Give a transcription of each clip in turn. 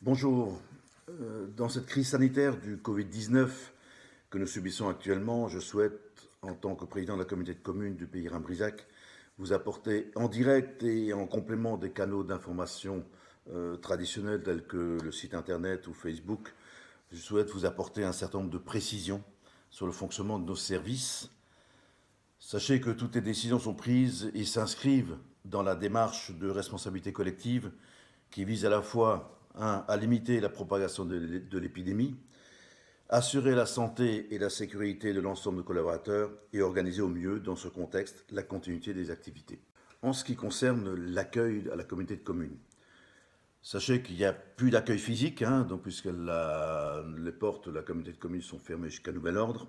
Bonjour. Dans cette crise sanitaire du Covid-19 que nous subissons actuellement, je souhaite, en tant que président de la communauté de communes du pays Rhin-Brisac, vous apporter en direct et en complément des canaux d'information traditionnels tels que le site internet ou Facebook. Je souhaite vous apporter un certain nombre de précisions sur le fonctionnement de nos services. Sachez que toutes les décisions sont prises et s'inscrivent dans la démarche de responsabilité collective qui vise à la fois à limiter la propagation de l'épidémie, assurer la santé et la sécurité de l'ensemble de collaborateurs et organiser au mieux, dans ce contexte, la continuité des activités. En ce qui concerne l'accueil à la communauté de communes, sachez qu'il n'y a plus d'accueil physique, donc puisque les portes de la communauté de communes sont fermées jusqu'à nouvel ordre.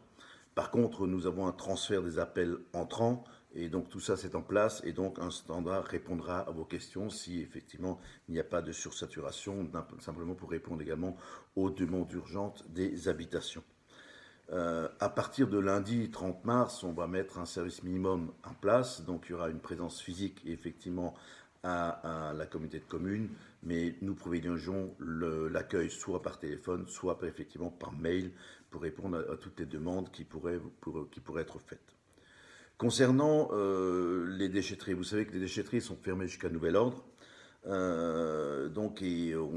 Par contre, nous avons un transfert des appels entrants et donc tout ça c'est en place et donc un standard répondra à vos questions si effectivement il n'y a pas de sursaturation, simplement pour répondre également aux demandes urgentes des habitations. À partir de lundi 30 mars, on va mettre un service minimum en place, donc il y aura une présence physique effectivement à la communauté de communes, mais nous privilégions l'accueil soit par téléphone, soit effectivement par mail pour répondre à toutes les demandes qui pourraient être faites. Concernant les déchetteries, vous savez que les déchetteries sont fermées jusqu'à nouvel ordre. On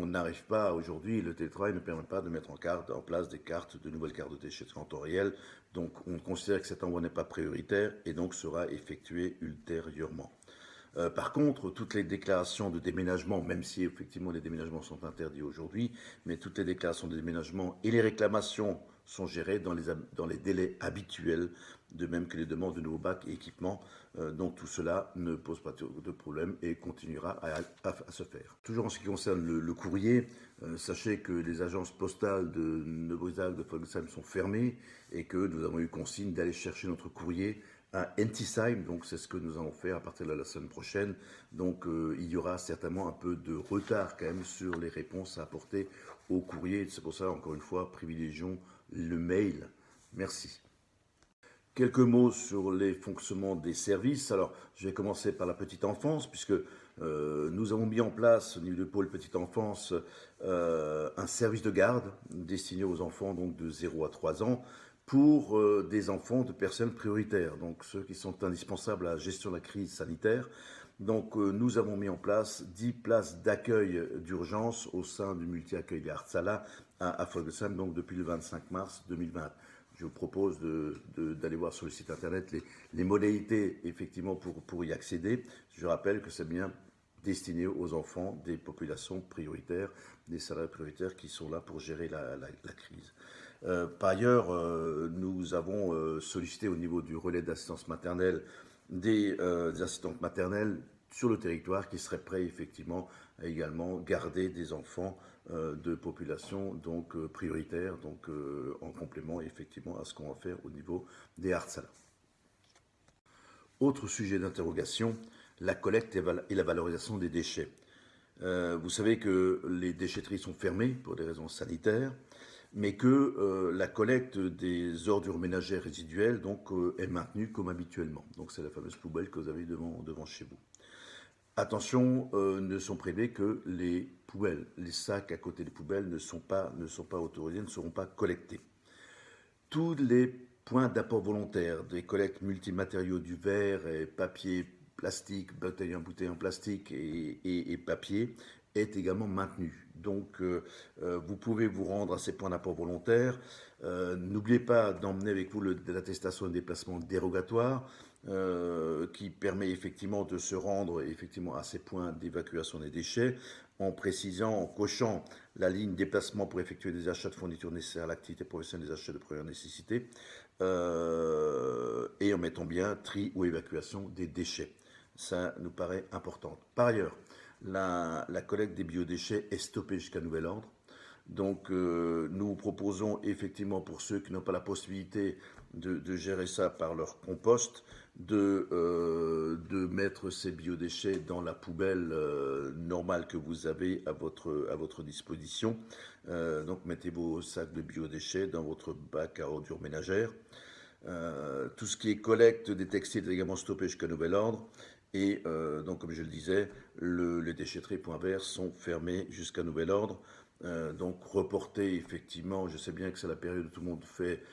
n'arrive pas aujourd'hui, le télétravail ne permet pas de mettre en place de nouvelles cartes de déchetterie en temps réel. Donc on considère que cet envoi n'est pas prioritaire et donc sera effectué ultérieurement. Par contre, toutes les déclarations de déménagement, même si effectivement les déménagements sont interdits aujourd'hui, mais toutes les déclarations de déménagement et les réclamations sont gérées dans les délais habituels, de même que les demandes de nouveaux bacs et équipements. Donc tout cela ne pose pas de problème et continuera à se faire. Toujours en ce qui concerne le courrier, sachez que les agences postales de Neubrisac, de Folgesheim sont fermées et que nous avons eu consigne d'aller chercher notre courrier à Entisheim, donc c'est ce que nous allons faire à partir de la semaine prochaine. Donc il y aura certainement un peu de retard quand même sur les réponses à apporter au courrier. C'est pour ça, encore une fois, privilégions le mail. Merci. Quelques mots sur les fonctionnements des services. Alors, je vais commencer par la petite enfance, puisque nous avons mis en place au niveau du pôle petite enfance un service de garde destiné aux enfants donc, de 0 à 3 ans pour des enfants de personnes prioritaires, donc ceux qui sont indispensables à la gestion de la crise sanitaire. Donc nous avons mis en place 10 places d'accueil d'urgence au sein du multi-accueil des Artsala à Folgesheim, donc depuis le 25 mars 2020. Je vous propose d'aller voir sur le site internet les modalités effectivement pour y accéder. Je rappelle que c'est bien destiné aux enfants des populations prioritaires, des salariés prioritaires qui sont là pour gérer la crise. Par ailleurs, nous avons sollicité au niveau du relais d'assistance maternelle des assistantes maternelles sur le territoire qui seraient prêts effectivement à également garder des enfants de population donc prioritaire, donc en complément effectivement à ce qu'on va faire au niveau des Artsala. Autre sujet d'interrogation, la collecte et la valorisation des déchets. Vous savez que les déchetteries sont fermées pour des raisons sanitaires, mais que la collecte des ordures ménagères résiduelles donc, est maintenue comme habituellement. Donc c'est la fameuse poubelle que vous avez devant chez vous. Attention, ne sont prélevés que les poubelles. Les sacs à côté des poubelles ne sont pas autorisés, ne seront pas collectés. Tous les points d'apport volontaire des collectes multimatériaux du verre, et papier, plastique, bouteilles en plastique et papier est également maintenu. Donc vous pouvez vous rendre à ces points d'apport volontaire. N'oubliez pas d'emmener avec vous l'attestation de déplacement dérogatoire qui permet effectivement de se rendre effectivement à ces points d'évacuation des déchets en précisant, en cochant la ligne déplacement pour effectuer des achats de fournitures nécessaires à l'activité professionnelle des achats de première nécessité et en mettant bien tri ou évacuation des déchets. Ça nous paraît important. Par ailleurs, la collecte des biodéchets est stoppée jusqu'à nouvel ordre. Donc nous proposons effectivement pour ceux qui n'ont pas la possibilité de gérer ça par leur compost, de mettre ces biodéchets dans la poubelle normale que vous avez à votre disposition. Donc mettez vos sacs de biodéchets dans votre bac à ordures ménagères. Tout ce qui est collecte des textiles est également stoppé jusqu'à nouvel ordre. Et donc, comme je le disais, les déchetteries Point Vert sont fermées jusqu'à nouvel ordre. Donc reporter effectivement, je sais bien que c'est la période où tout le monde fait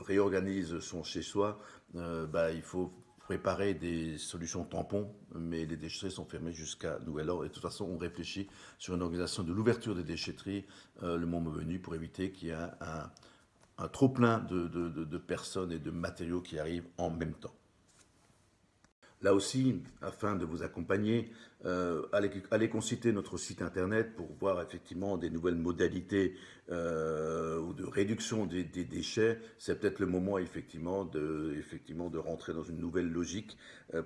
réorganise son chez-soi, il faut préparer des solutions tampons, mais les déchetteries sont fermées jusqu'à nouvel ordre. Et de toute façon, on réfléchit sur une organisation de l'ouverture des déchetteries le moment venu pour éviter qu'il y ait un trop-plein de personnes et de matériaux qui arrivent en même temps. Là aussi, afin de vous accompagner, allez consulter notre site internet pour voir effectivement des nouvelles modalités ou de réduction des déchets. C'est peut-être le moment effectivement de rentrer dans une nouvelle logique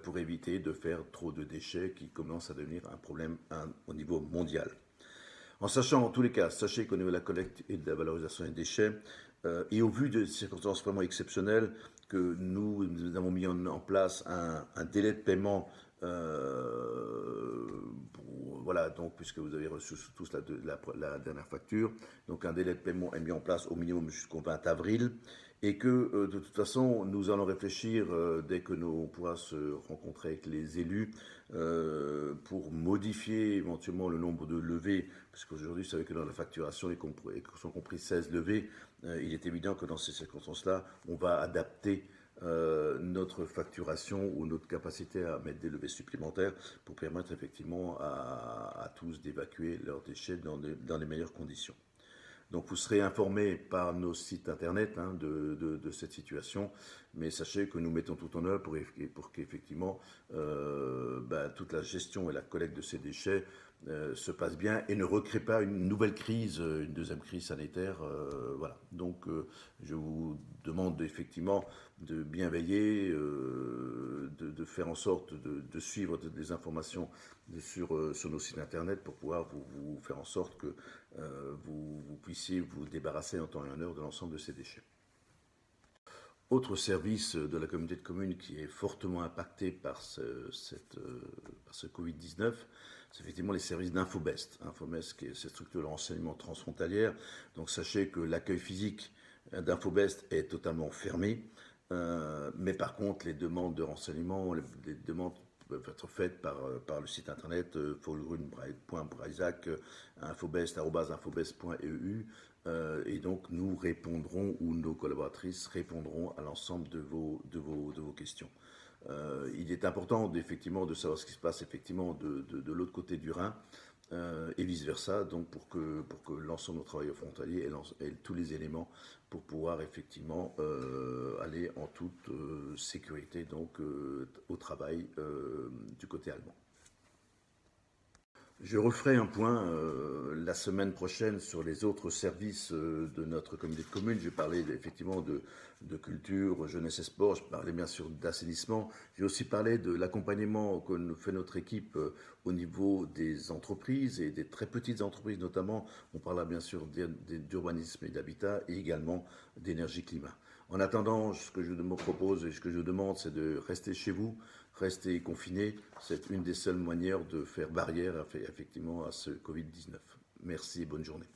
pour éviter de faire trop de déchets qui commencent à devenir un problème au niveau mondial. En sachant, en tous les cas, sachez qu'au niveau de la collecte et de la valorisation des déchets, et au vu de circonstances vraiment exceptionnelles, que nous avons mis en place un délai de paiement voilà, donc, puisque vous avez reçu tous la dernière facture, donc un délai de paiement est mis en place au minimum jusqu'au 20 avril, et que de toute façon, nous allons réfléchir dès que on pourra se rencontrer avec les élus pour modifier éventuellement le nombre de levées, parce qu'aujourd'hui, vous savez que dans la facturation, ils sont compris 16 levées, il est évident que dans ces circonstances-là, on va adapter notre facturation ou notre capacité à mettre des levées supplémentaires pour permettre effectivement à tous d'évacuer leurs déchets dans les meilleures conditions. Donc vous serez informés par nos sites internet de cette situation, mais sachez que nous mettons tout en œuvre pour qu'effectivement toute la gestion et la collecte de ces déchets se passe bien et ne recrée pas une nouvelle crise, une deuxième crise sanitaire. Voilà. Donc je vous demande effectivement de bien veiller, de faire en sorte de suivre des informations sur nos sites internet pour pouvoir vous faire en sorte que vous puissiez vous débarrasser en temps et en heure de l'ensemble de ces déchets. Autre service de la communauté de communes qui est fortement impacté par ce Covid-19, c'est effectivement les services d'Infobest. Infobest, qui est cette structure de renseignement transfrontalière. Donc sachez que l'accueil physique d'Infobest est totalement fermé, mais par contre les demandes de renseignement, les demandes peuvent être faites par le site internet folgrune.braisac, infobest.eu. Et donc nous répondrons, ou nos collaboratrices répondront à l'ensemble de vos questions. Il est important effectivement de savoir ce qui se passe effectivement de l'autre côté du Rhin et vice versa, donc pour que l'ensemble de nos travailleurs frontaliers aient tous les éléments pour pouvoir effectivement aller en toute sécurité donc au travail du côté allemand. Je referai un point la semaine prochaine sur les autres services de notre communauté de communes. Je vais parler effectivement de culture, jeunesse et sport. Je parlais bien sûr d'assainissement. J'ai aussi parlé de l'accompagnement que nous fait notre équipe au niveau des entreprises et des très petites entreprises notamment. On parlera bien sûr d'urbanisme et d'habitat et également d'énergie-climat. En attendant, ce que je me propose et ce que je demande, c'est de rester chez vous, rester confiné. C'est une des seules manières de faire barrière effectivement à ce Covid-19. Merci et bonne journée.